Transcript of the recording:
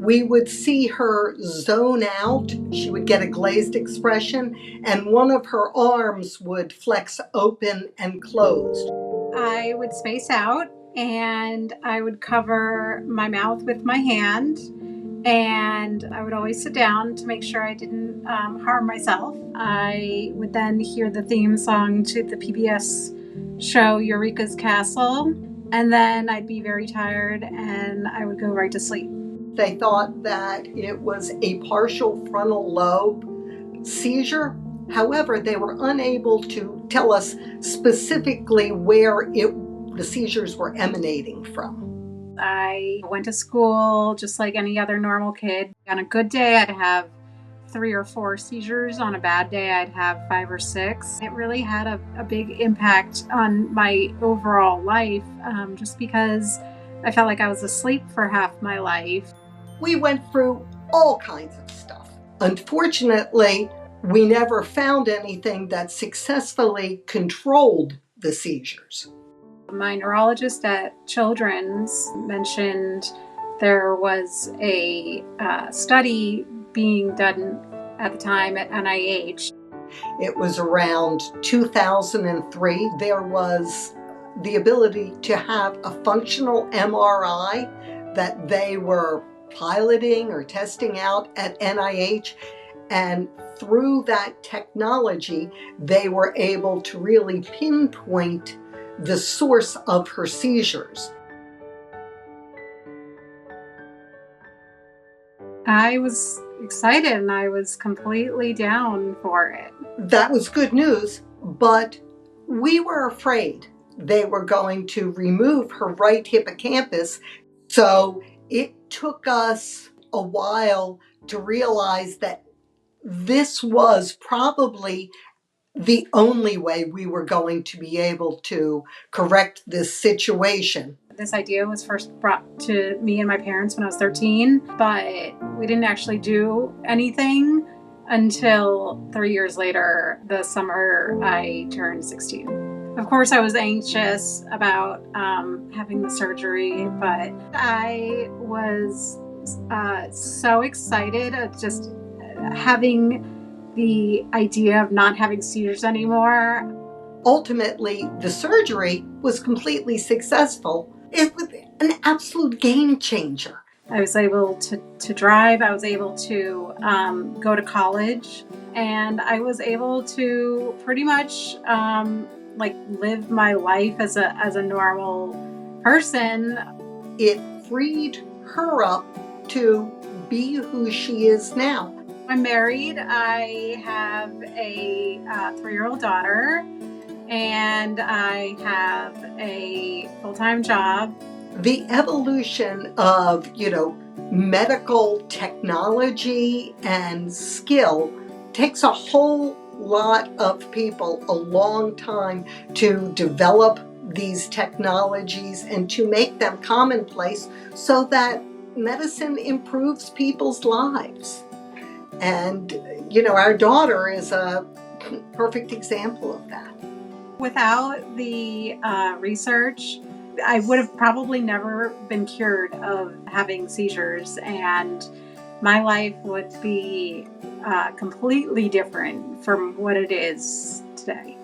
we would see her zone out. She would get a glazed expression, and one of her arms would flex open and closed. I would space out and I would cover my mouth with my hand, and I would always sit down to make sure I didn't harm myself. I would then hear the theme song to the PBS show Eureka's Castle, and then I'd be very tired and I would go right to sleep. They thought that it was a partial frontal lobe seizure. However, they were unable to tell us specifically where the seizures were emanating from. I went to school just like any other normal kid. On a good day, I'd have 3 or 4 seizures. On a bad day, I'd have 5 or 6. It really had a big impact on my overall life, just because I felt like I was asleep for half my life. We went through all kinds of stuff. Unfortunately, we never found anything that successfully controlled the seizures. My neurologist at Children's mentioned there was a study being done at the time at NIH. It was around 2003. There was the ability to have a functional MRI that they were piloting or testing out at NIH. And through that technology, they were able to really pinpoint the source of her seizures. I was excited and I was completely down for it. That was good news, but we were afraid they were going to remove her right hippocampus. So it took us a while to realize that this was probably the only way we were going to be able to correct this situation. This idea was first brought to me and my parents when I was 13, but we didn't actually do anything until 3 years later, the summer I turned 16. Of course, I was anxious about having the surgery, but I was so excited of just having the idea of not having seizures anymore. Ultimately, the surgery was completely successful. It was an absolute game changer. I was able to drive, I was able to go to college, and I was able to pretty much live my life as a normal person. It freed her up to be who she is now. I'm married. I have a 3-year-old daughter, and I have a full-time job. The evolution of, medical technology and skill takes a whole lot of people a long time to develop these technologies and to make them commonplace so that medicine improves people's lives. And, our daughter is a perfect example of that. Without the research, I would have probably never been cured of having seizures, and my life would be completely different from what it is today.